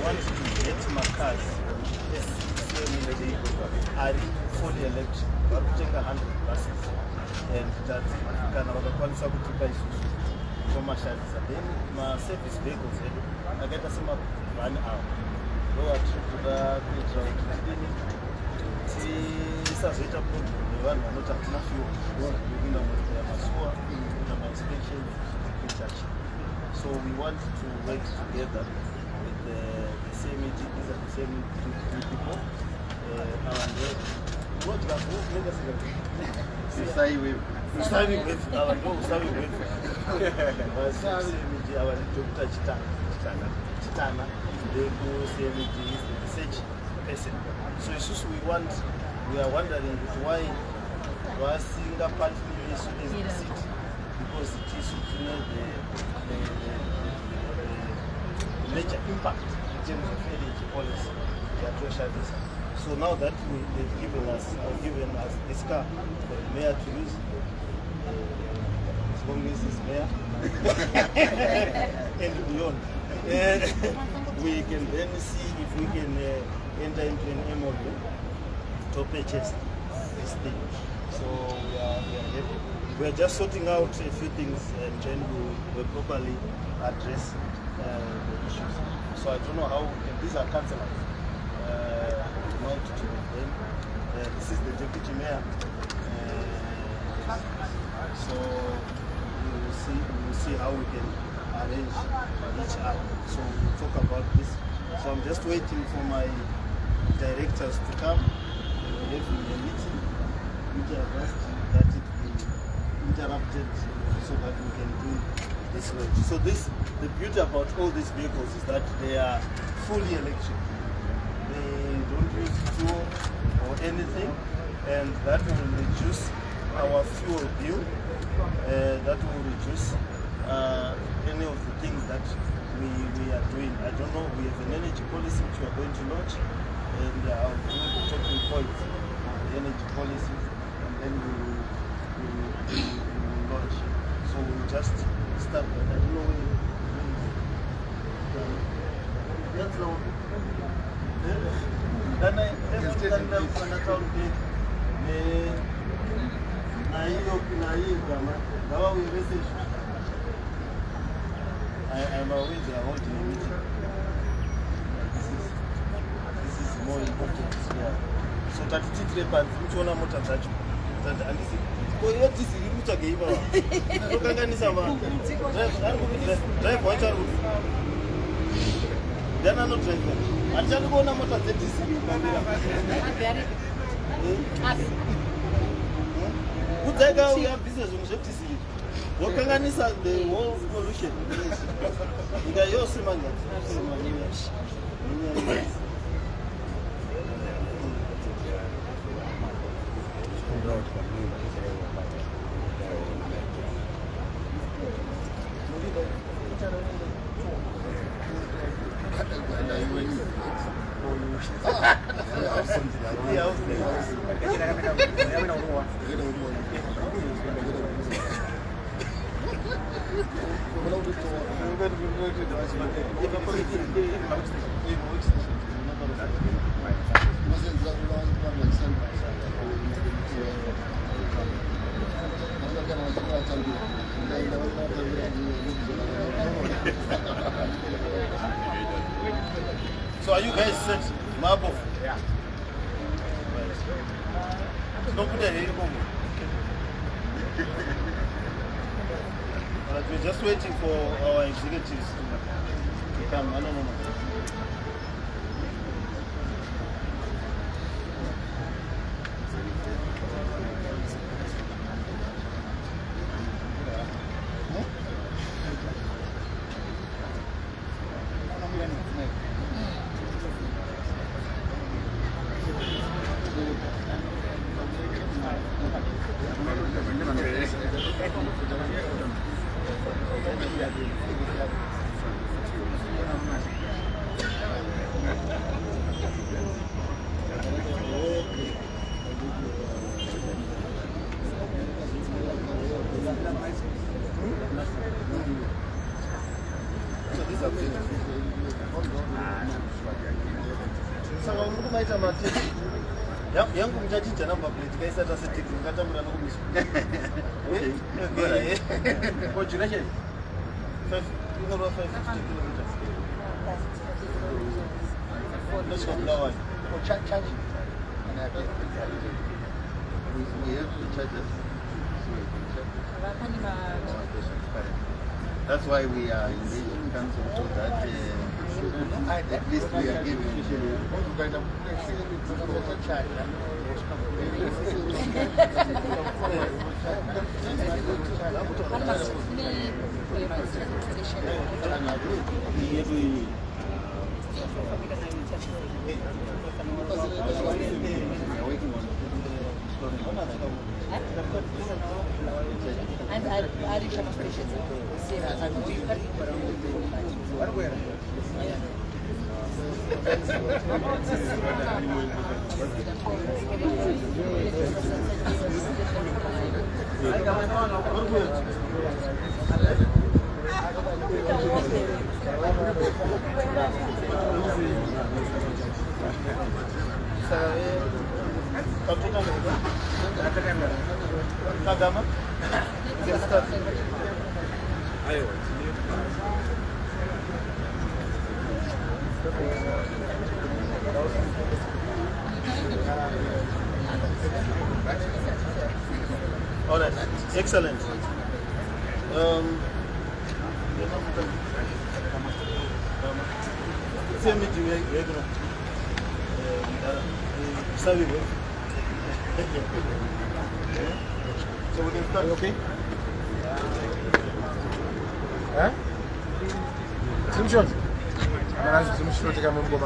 want to get my cars are fully electric. We are taking 100 buses, and that can qualify to buy commercial. Then my service vehicles, I get a similar 1 hour. Go a trip to the beach road. See, it's a bit of good. We want not a enough fuel. We know the Masua, my inspection, so we want to work together with the same meeting, these are the same two people. What we starting with our Dr. Chitana, they go say is the research person. So it's just we are wondering why single party is the seat, because it is the major impact in terms of energy policy, the atrocious visa. So now that they've given us this car for the mayor to use, as long as it's mayor and beyond, we can then see if we can enter into an MOU to purchase this thing. So we are happy. We are just sorting out a few things, and then we will properly address the issues. So I don't know how these are councillors. Not to them. This is the deputy mayor. So we will see how we can arrange each other. So we'll talk about this. So I'm just waiting for my directors to come. We're having a meeting which I've asked that it be interrupted so that we can do this way. So the beauty about all these vehicles is that they are fully electric. They don't use fuel or anything, and that will reduce our fuel bill. That will reduce any of the things that we are doing. I don't know, we have an energy policy which we are going to launch, and I'll do the talking points of the energy policy, and then we will launch. So we'll just start with that. I don't know when that's now. Then I I'm always holding a meeting. This is more important. Yeah. So that it depends which one I'm not attached. And this is what is it gave us. Look at this drive one child. Then I'm not driving. I'm just going to motor that is good guy, we have business on Shep City. What can I say? The whole solution. You got your simon. So are you guys set? Marble? Yeah. Don't put that in. But we're just waiting for our executives to come. No. Saka uri kumaita matete yangu muchachinja number plate kaisata setiki ungatamura nokumiswa. What duration? 550 kilometers. Let's go blow one. Charge. We have to charge it. That's why we are in the council so that at least we are giving And are you some stations? Kagama? All right, excellent. So we can start. Okay. Huh? Some shot. Some shot. I'm going to go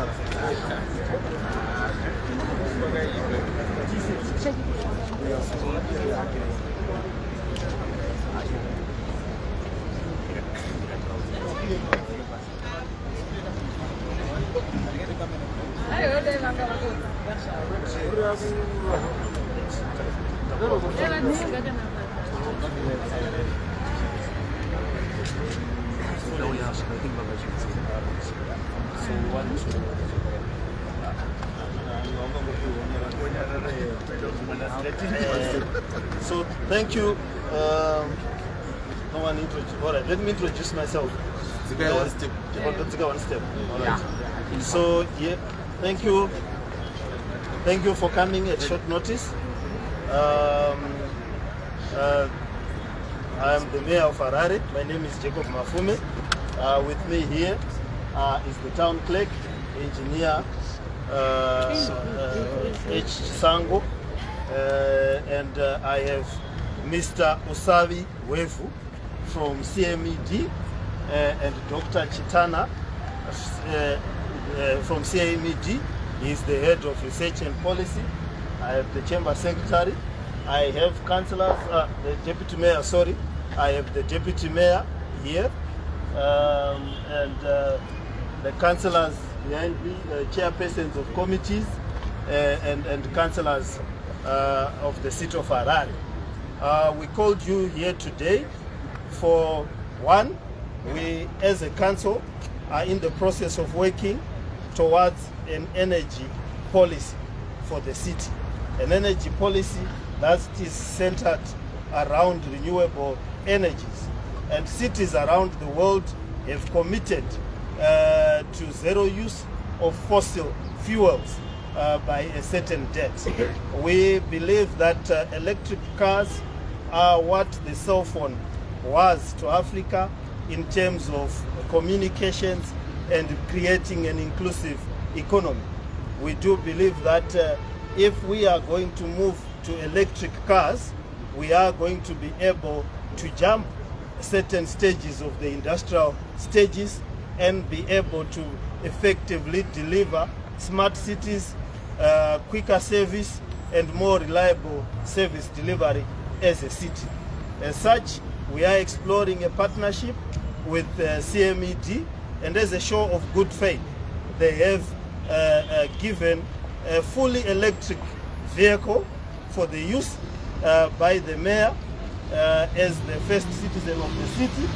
So thank you. No one introduce. All right, let me introduce myself. one step. One step. All right. So yeah, thank you. Thank you for coming at short notice. I'm the mayor of Harare. My name is Jacob Mafume. With me here is the town clerk, engineer H. Sango, and I have Mr. Usavi Wevu from CMED and Dr. Chitana from CMED. He is the head of research and policy. I have the chamber secretary. I have councillors, the deputy mayor, sorry. I have the deputy mayor here, and the councillors behind me, chairpersons of committees, and councillors of the city of Harare. We called you here today for one, we as a council are in the process of working towards an energy policy for the city. An energy policy that is centered around renewable energies. And cities around the world have committed to zero use of fossil fuels by a certain date. We believe that electric cars are what the cell phone was to Africa in terms of communications and creating an inclusive economy. We do believe that if we are going to move to electric cars, we are going to be able to jump certain stages of the industrial stages and be able to effectively deliver smart cities, quicker service, and more reliable service delivery as a city. As such, we are exploring a partnership with CMED, and as a show of good faith, they have given a fully electric vehicle for the use by the mayor as the first citizen of the city,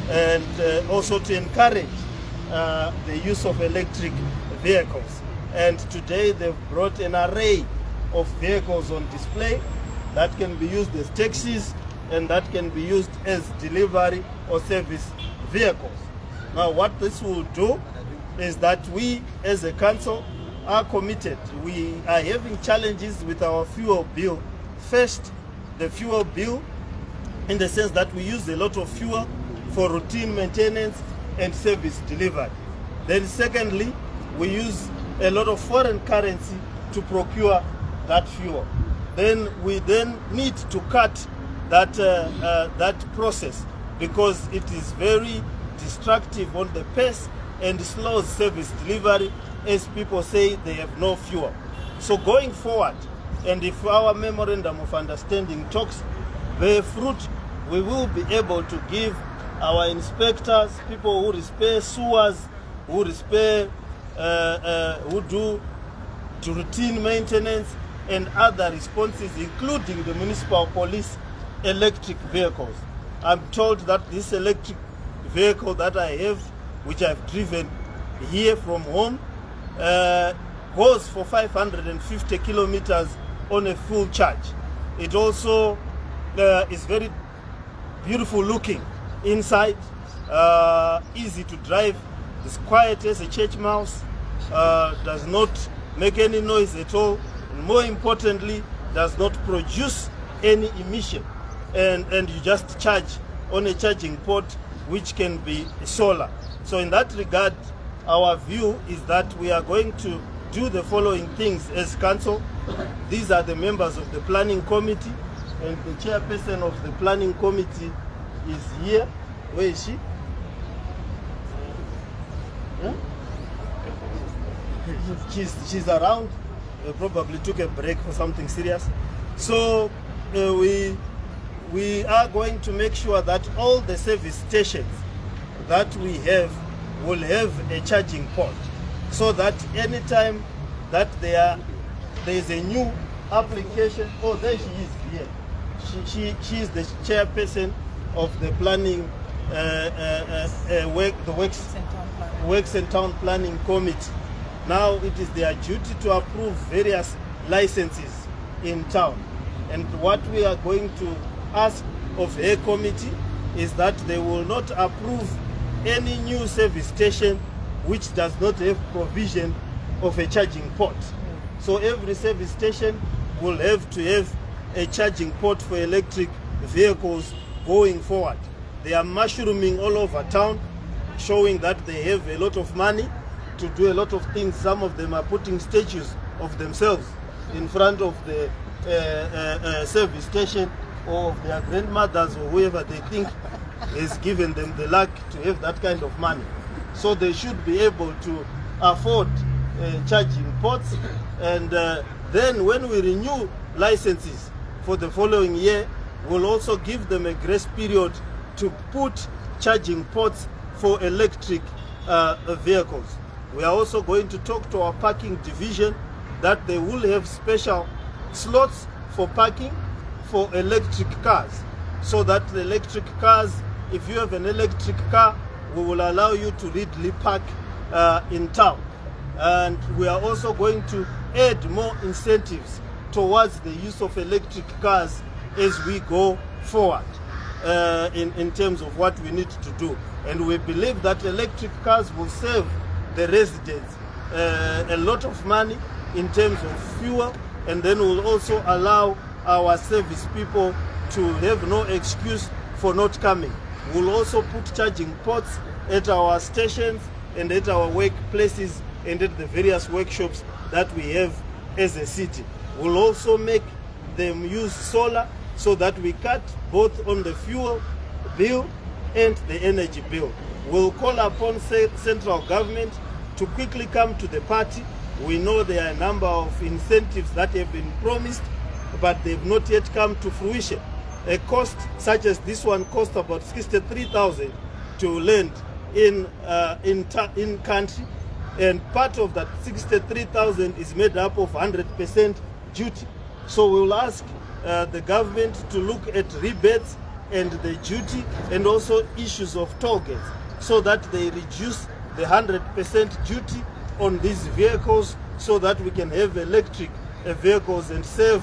and also to encourage the use of electric vehicles. And today they've brought an array of vehicles on display that can be used as taxis and that can be used as delivery or service vehicles. Now what this will do is that we as a council are committed. We are having challenges with our fuel bill. First, the fuel bill, in the sense that we use a lot of fuel for routine maintenance and service delivery. Then secondly, we use a lot of foreign currency to procure that fuel. Then we need to cut that, that process because it is very destructive on the pace and slows service delivery as people say they have no fuel. So going forward, and if our memorandum of understanding talks bear fruit, we will be able to give our inspectors, people who repair sewers, who repair, who do routine maintenance and other responses, including the municipal police, electric vehicles. I'm told that this electric vehicle that I have, which I've driven here from home, goes for 550 kilometers on a full charge. It also is very beautiful looking inside, easy to drive, it's quiet as a church mouse, does not make any noise at all, and more importantly, does not produce any emission. And you just charge on a charging port, which can be solar. So in that regard, our view is that we are going to do the following things as council. These are the members of the planning committee, and the chairperson of the planning committee is here. Where is she? Yeah? She's around. Probably took a break for something serious. So we are going to make sure that all the service stations that we have will have a charging port, so that anytime that there is a new application, oh, there she is here. She is the chairperson of the planning, Works and Town Planning Committee. Now it is their duty to approve various licenses in town. And what we are going to ask of a committee is that they will not approve any new service station which does not have provision of a charging port. So every service station will have to have a charging port for electric vehicles going forward. They are mushrooming all over town, showing that they have a lot of money to do a lot of things. Some of them are putting statues of themselves in front of the service station, or of their grandmothers or whoever they think has given them the luck to have that kind of money. So they should be able to afford charging ports, and then when we renew licenses for the following year, we'll also give them a grace period to put charging ports for electric vehicles. We are also going to talk to our parking division that they will have special slots for parking for electric cars, so that the electric cars, if you have an electric car, we will allow you to readily park in town. And we are also going to add more incentives towards the use of electric cars as we go forward in terms of what we need to do. And we believe that electric cars will save the residents a lot of money in terms of fuel, and then will also allow our service people to have no excuse for not coming. We'll also put charging ports at our stations and at our workplaces and at the various workshops that we have as a city. We'll also make them use solar, so that we cut both on the fuel bill and the energy bill. We'll call upon central government to quickly come to the party. We know there are a number of incentives that have been promised, but they've not yet come to fruition. A cost such as this one cost about 63,000 to land in country, and part of that 63,000 is made up of 100% duty. So we will ask the government to look at rebates and the duty, and also issues of toll gates, so that they reduce the 100% duty on these vehicles so that we can have electric vehicles and save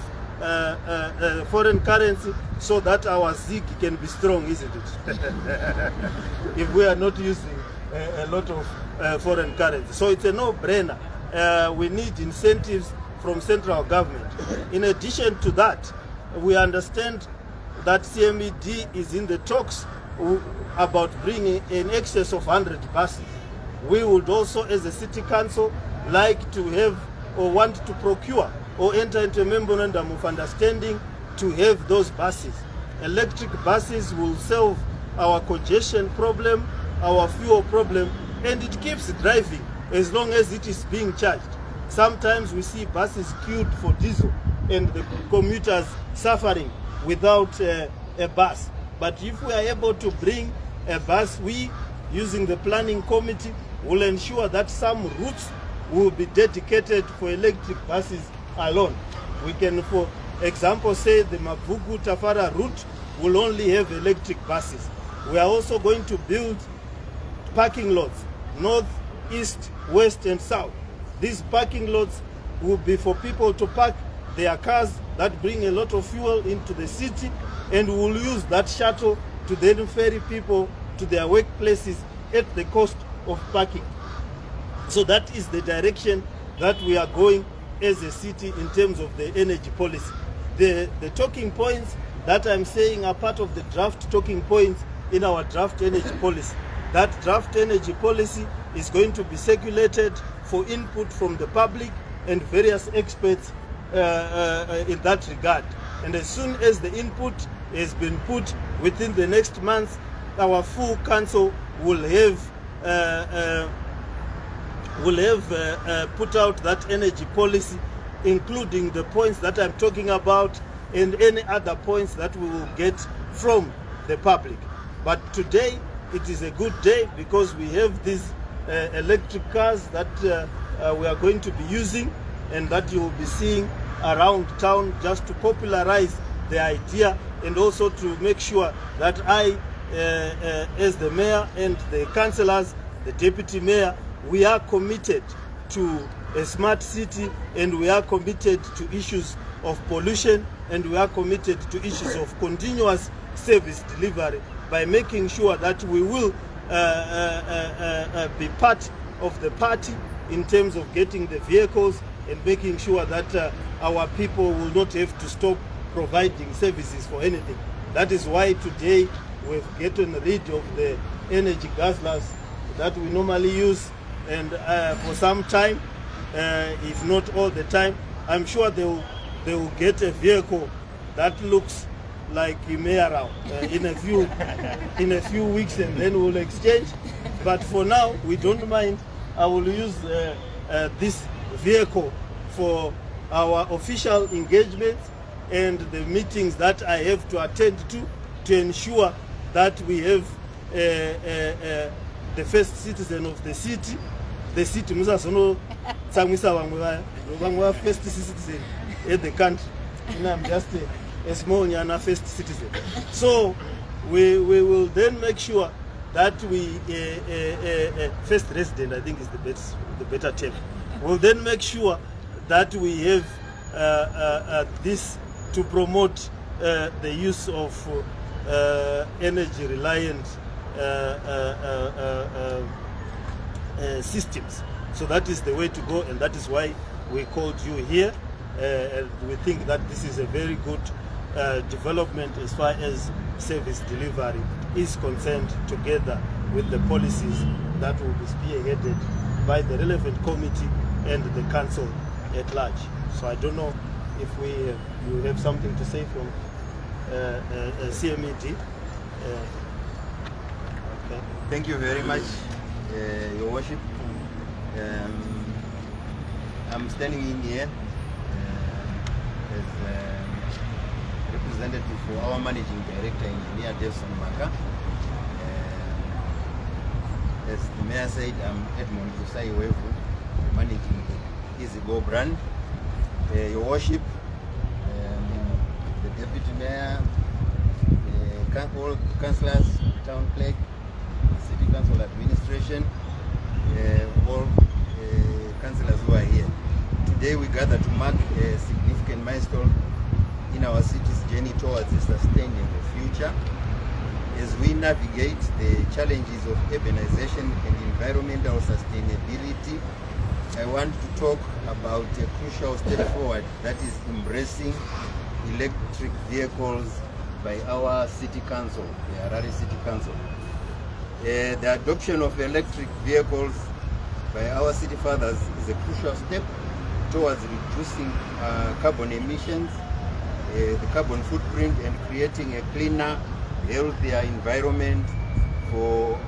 foreign currency so that our ZIG can be strong, isn't it? If we are not using a lot of foreign currency. So it's a no-brainer. We need incentives from central government. In addition to that, we understand that CMED is in the talks about bringing in excess of 100 buses. We would also, as a city council, like to have or want to procure or enter into a memorandum of understanding to have those buses. Electric buses will solve our congestion problem, our fuel problem, and it keeps driving as long as it is being charged. Sometimes we see buses queued for diesel and the commuters suffering without a bus. But if we are able to bring a bus, we, using the planning committee, will ensure that some routes will be dedicated for electric buses alone. We can, for example, say the Mavugu-Tafara route will only have electric buses. We are also going to build parking lots, north, east, west, and south. These parking lots will be for people to park their cars that bring a lot of fuel into the city, and we will use that shuttle to then ferry people to their workplaces at the cost of parking. So that is the direction that we are going as a city in terms of the energy policy. The talking points that I'm saying are part of the draft talking points in our draft energy policy. That draft energy policy is going to be circulated for input from the public and various experts in that regard. And as soon as the input has been put within the next month, our full council will have put out that energy policy, including the points that I'm talking about and any other points that we will get from the public. But today it is a good day because we have these electric cars that we are going to be using and that you will be seeing around town, just to popularize the idea and also to make sure that I, as the mayor and the councillors, the deputy mayor, we are committed to a smart city, and we are committed to issues of pollution, and we are committed to issues of continuous service delivery by making sure that we will be part of the party in terms of getting the vehicles and making sure that our people will not have to stop providing services for anything. That is why today we've gotten rid of the energy guzzlers that we normally use, and for some time, if not all the time, I'm sure they will get a vehicle that looks like Imearao in a few weeks, and then we'll exchange. But for now, we don't mind. I will use this vehicle for our official engagements and the meetings that I have to attend to ensure that we have the first citizen of the city. The city musasono tsangwisa vamwe first citizen in the country. And I'm just a small Nyana first citizen. So we will then make sure that we first resident, I think is the better term. We'll then make sure that we have this to promote the use of energy reliant systems. So that is the way to go, and that is why we called you here. And we think that this is a very good development as far as service delivery is concerned, together with the policies that will be spearheaded by the relevant committee and the council at large. So I don't know if you have something to say from CMED. Okay. Thank you very much, Your Worship. I'm standing in here as representative for our managing director, Engineer Devson Maka. As the mayor said, I'm Edmond Kusai Wevu, managing the Easy Go brand. Your Worship, the deputy mayor, all councillors, town clerk, city council administration, all councillors who are here. Today we gather to mark a significant milestone in our city's journey towards a sustainable future. As we navigate the challenges of urbanization and environmental sustainability, I want to talk about a crucial step forward, that is embracing electric vehicles by our city council, the Harare City Council. The adoption of electric vehicles by our city fathers is a crucial step towards reducing carbon emissions, the carbon footprint, and creating a cleaner, healthier environment for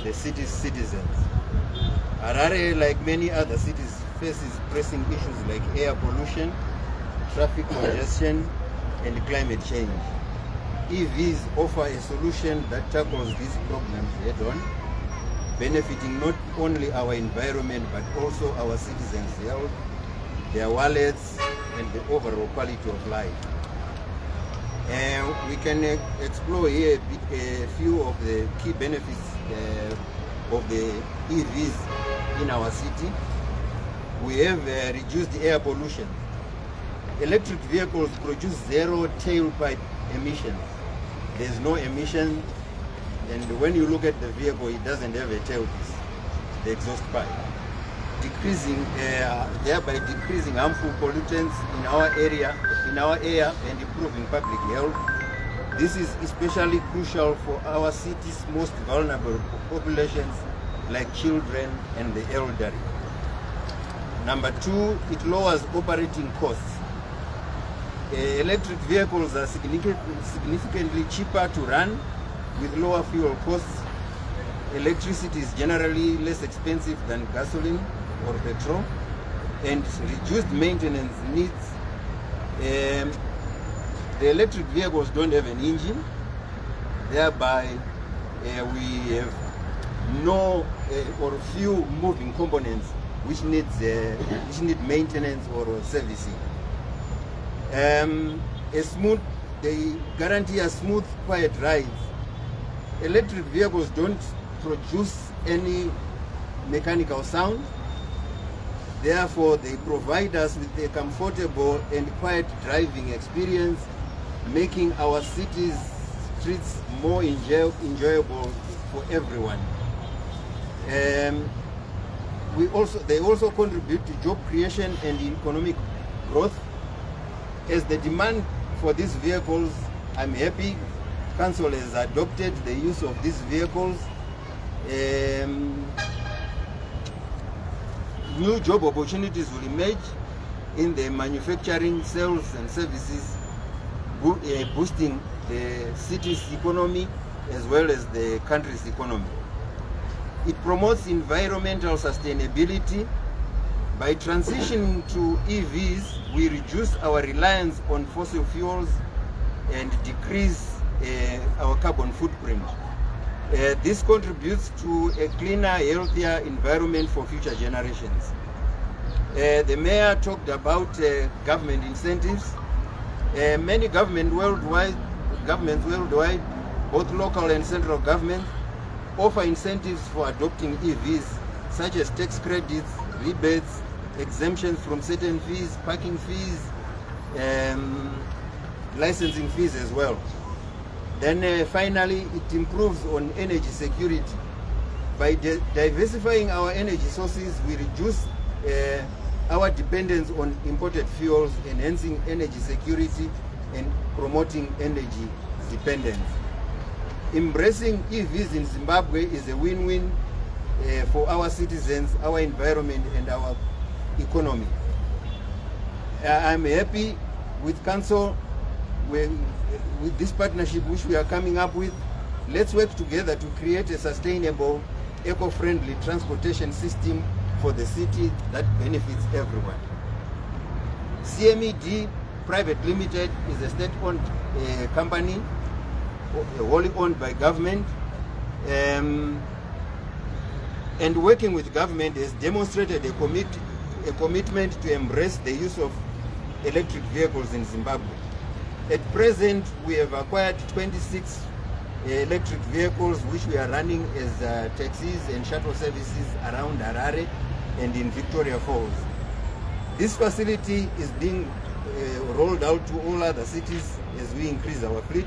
the city's citizens. Harare, like many other cities, faces pressing issues like air pollution, traffic congestion, and climate change. EVs offer a solution that tackles these problems head-on, benefiting not only our environment but also our citizens' health, their wallets, and the overall quality of life. We can explore here a few of the key benefits of the EVs in our city. We have reduced air pollution. Electric vehicles produce zero tailpipe emissions. There's no emission, and when you look at the vehicle, it doesn't have a tailpiece, the exhaust pipe. Thereby decreasing harmful pollutants in our air, and improving public health. This is especially crucial for our city's most vulnerable populations, like children and the elderly. Number two, it lowers operating costs. Electric vehicles are significantly cheaper to run with lower fuel costs. Electricity is generally less expensive than gasoline or petrol, and reduced maintenance needs. The electric vehicles don't have an engine, thereby we have no or few moving components which need maintenance or servicing. They guarantee a smooth, quiet ride. Electric vehicles don't produce any mechanical sound. Therefore, they provide us with a comfortable and quiet driving experience, making our city's streets more enjoyable for everyone. They also contribute to job creation and economic growth. As the demand for these vehicles, I'm happy Council has adopted the use of these vehicles. New job opportunities will emerge in the manufacturing, sales and services, boosting the city's economy as well as the country's economy. It promotes environmental sustainability. By transitioning to EVs, we reduce our reliance on fossil fuels and decrease our carbon footprint. This contributes to a cleaner, healthier environment for future generations. The mayor talked about government incentives. Many governments worldwide, both local and central governments, offer incentives for adopting EVs, such as tax credits, rebates, exemptions from certain fees, parking fees, licensing fees as well. Then finally, it improves on energy security. By diversifying our energy sources, we reduce our dependence on imported fuels, enhancing energy security and promoting energy dependence. Embracing EVs in Zimbabwe is a win-win for our citizens, our environment and our economy. I'm happy with Council with this partnership which we are coming up with. Let's work together to create a sustainable, eco-friendly transportation system for the city that benefits everyone. CMED Private Limited is a state-owned company, wholly owned by government, and working with government has demonstrated a commitment to embrace the use of electric vehicles in Zimbabwe. At present, we have acquired 26 electric vehicles which we are running as taxis and shuttle services around Harare and in Victoria Falls. This facility is being rolled out to all other cities as we increase our fleet.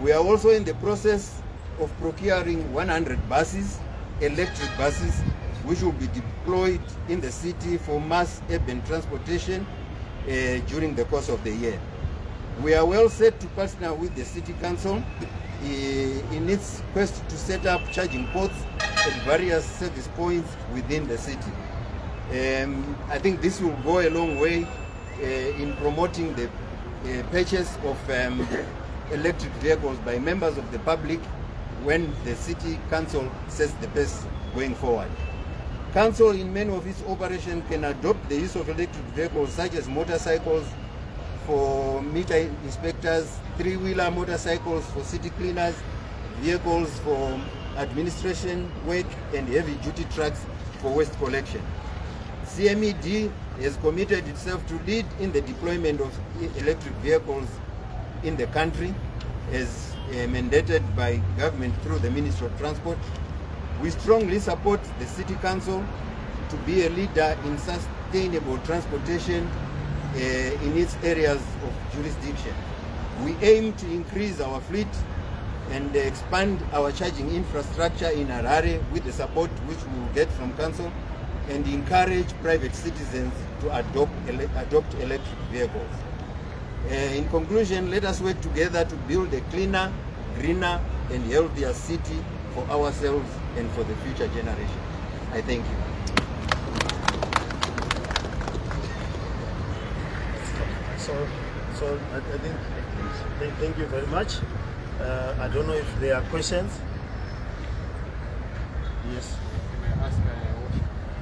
We are also in the process of procuring 100 buses, electric buses, which will be deployed in the city for mass urban transportation during the course of the year. We are well set to partner with the City Council in its quest to set up charging ports at various service points within the city. I think this will go a long way in promoting the purchase of electric vehicles by members of the public when the City Council sets the pace going forward. Council in many of its operations can adopt the use of electric vehicles such as motorcycles for meter inspectors, three-wheeler motorcycles for city cleaners, vehicles for administration work, and heavy-duty trucks for waste collection. CMED has committed itself to lead in the deployment of electric vehicles in the country as mandated by government through the Ministry of Transport. We strongly support the City Council to be a leader in sustainable transportation in its areas of jurisdiction. We aim to increase our fleet and expand our charging infrastructure in Harare with the support which we will get from Council, and encourage private citizens to adopt electric vehicles. In conclusion, let us work together to build a cleaner, greener, and healthier city for ourselves and for the future generation. I thank you. So I think, thank you very much. I don't know if there are questions. Yes. Can I ask,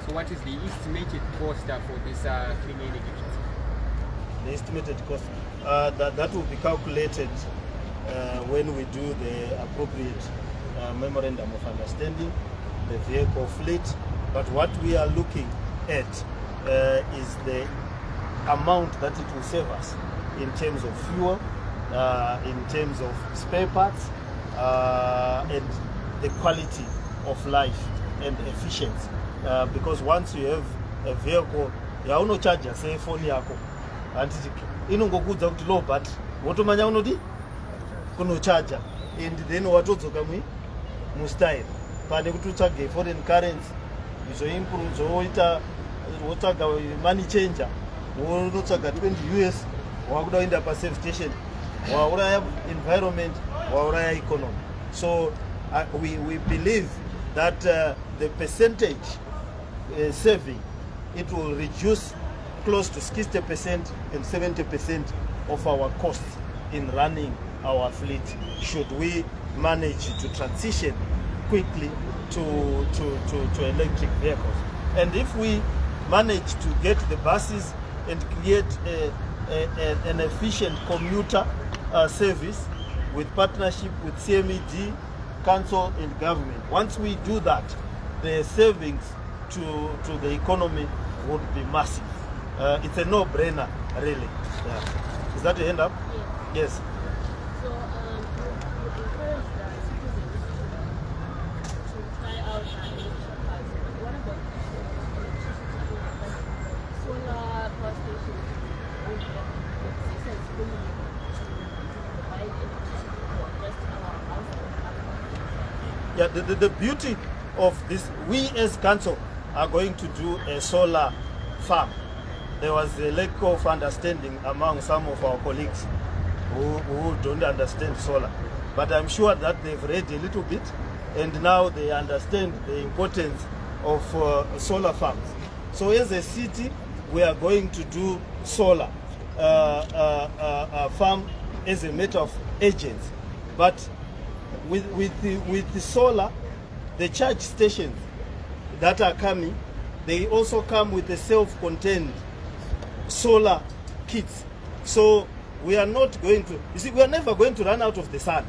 so what is the estimated cost for this clean energy? The estimated cost, that will be calculated when we do the appropriate memorandum of understanding, the vehicle fleet. But what we are looking at is the amount that it will save us in terms of fuel, in terms of spare parts, and the quality of life and efficiency. Because once you have a vehicle, you charge say phone yako, and inongokudza kuti low bat, wotomanya unodi kuno charger, and then watodzoka mu style pane kuti utsvage foreign currency izoimprove zoita wotsvaga money changer, wonotsvaga 20 US, wakuda kuenda pa safe station, wauraya environment, wauraya economy. So we believe that the percentage saving, it will reduce close to 60% and 70% of our costs in running our fleet, should we manage to transition quickly to electric vehicles. And if we manage to get the buses and create an efficient commuter service with partnership with CMED, Council and government, once we do that, the savings to the economy would be massive. It's a no-brainer, really. Yeah. Is that a hand up? Yes. Yes. So, you encourage the citizens to try out electric cars. What about solar power stations? Would citizens really buy electricity for just our household? Yeah, the beauty of this, we as council are going to do a solar farm. There was a lack of understanding among some of our colleagues who don't understand solar. But I'm sure that they've read a little bit, and now they understand the importance of solar farms. So as a city, we are going to do solar farm as a matter of urgency. But with the solar, the charge stations that are coming, they also come with a self-contained solar kits. So we are not going to, you see, we are never going to run out of the sun,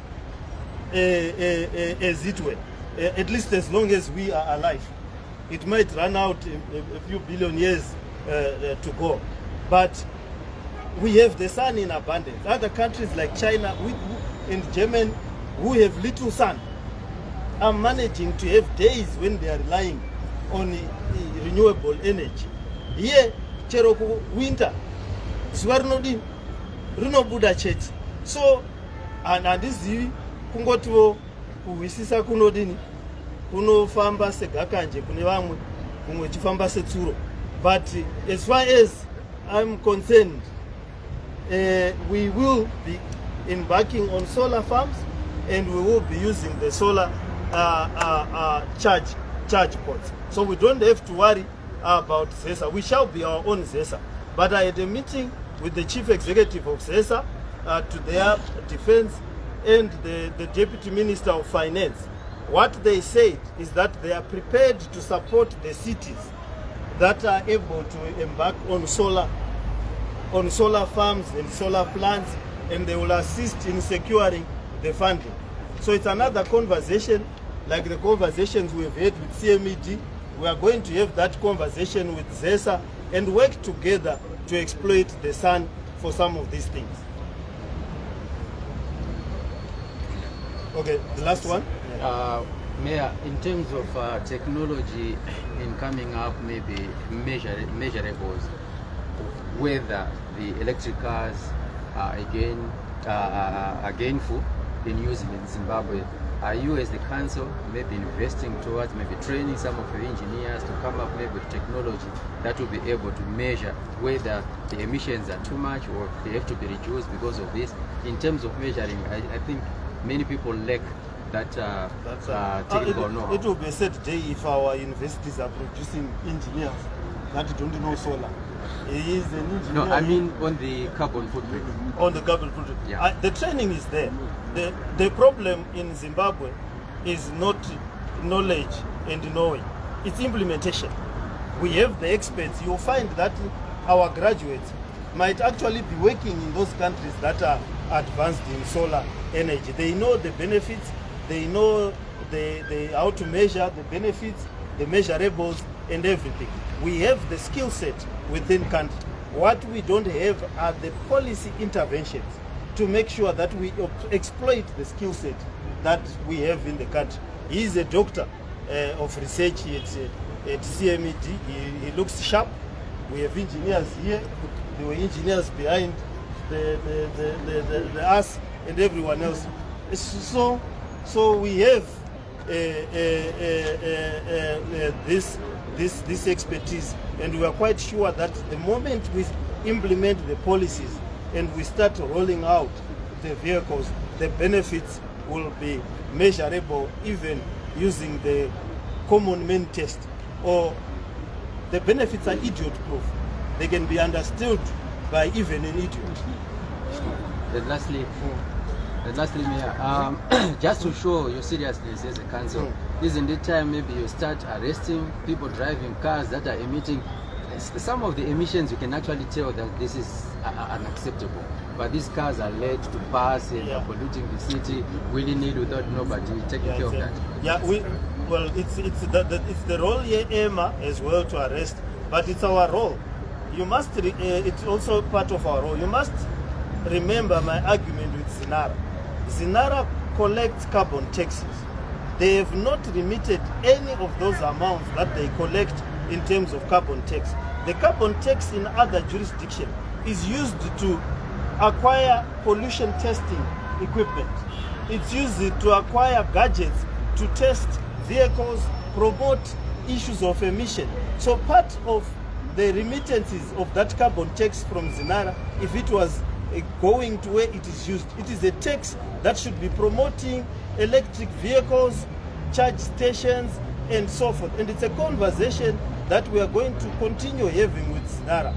as it were, at least as long as we are alive. It might run out a few billion years to go, but we have the sun in abundance. Other countries like China and Germany, who have little sun are managing to have days when they are relying on renewable energy. Here, cheroku winter, zuva rinodini rinobuda chete. So handizivi kungotiwo kuhwisisa kunodini kunofamba segakanje kune vamwe kumwe chifamba setsuro. But as far as I'm concerned, we will be embarking on solar farms, and we will be using the solar charge ports. So we don't have to worry about ZESA. We shall be our own ZESA. But I had a meeting with the chief executive of ZESA, to their defense, and the deputy minister of finance. What they said is that they are prepared to support the cities that are able to embark on solar farms and solar plants, and they will assist in securing the funding. So it's another conversation, like the conversations we've had with CMED. We are going to have that conversation with ZESA and work together to exploit the sun for some of these things. Okay, the last one. Mayor, in terms of technology in coming up, maybe measurables, whether the electric cars are gainful in using in Zimbabwe, are you as the council maybe investing towards maybe training some of your engineers to come up maybe with technology that will be able to measure whether the emissions are too much or they have to be reduced because of this? In terms of measuring, I think many people lack that technical know-how. It will be a sad day if our universities are producing engineers that don't know solar. He is an engineer. No, I mean on the carbon footprint. On the carbon footprint. Yeah. The training is there. The problem in Zimbabwe is not knowledge and knowing. It's implementation. We have the experts. You'll find that our graduates might actually be working in those countries that are advanced in solar energy. They know the benefits. They know how to measure the benefits, the measurables, and everything. We have the skill set within country. What we don't have are the policy interventions to make sure that we exploit the skill set that we have in the country. He is a doctor of research at CMED. He looks sharp. We have engineers here. There were engineers behind the us and everyone else. So we have this expertise, and we are quite sure that the moment we implement the policies and we start rolling out the vehicles, the benefits will be measurable, even using the common man test, or the benefits are idiot proof. They can be understood by even an idiot. And lastly, Mayor, just to show your seriousness as a council, isn't it time maybe you start arresting people driving cars that are emitting? Some of the emissions you can actually tell that this is unacceptable, but these cars are led to pass and are polluting the city willy-nilly without nobody taking care of that. Yeah, it's the role here, Emma, as well to arrest, but it's our role. You must. It's also part of our role. You must remember my argument with Zinara. Zinara collects carbon taxes. They have not remitted any of those amounts that they collect in terms of carbon tax. The carbon tax in other jurisdictions is used to acquire pollution testing equipment. It's used to acquire gadgets to test vehicles, promote issues of emission. So part of the remittances of that carbon tax from Zinara, if it was going to where it is used, it is a tax that should be promoting electric vehicles, charge stations, and so forth. And it's a conversation that we are going to continue having with Zinara.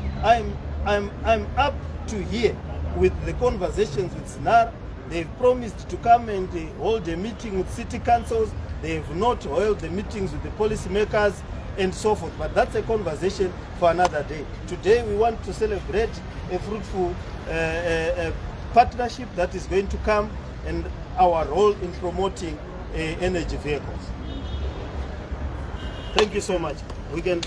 I'm up to here with the conversations with Zinara. They've promised to come and hold a meeting with city councils. They have not held the meetings with the policymakers and so forth. But that's a conversation for another day. Today we want to celebrate a fruitful partnership that is going to come, and our role in promoting energy vehicles. Thank you so much. We can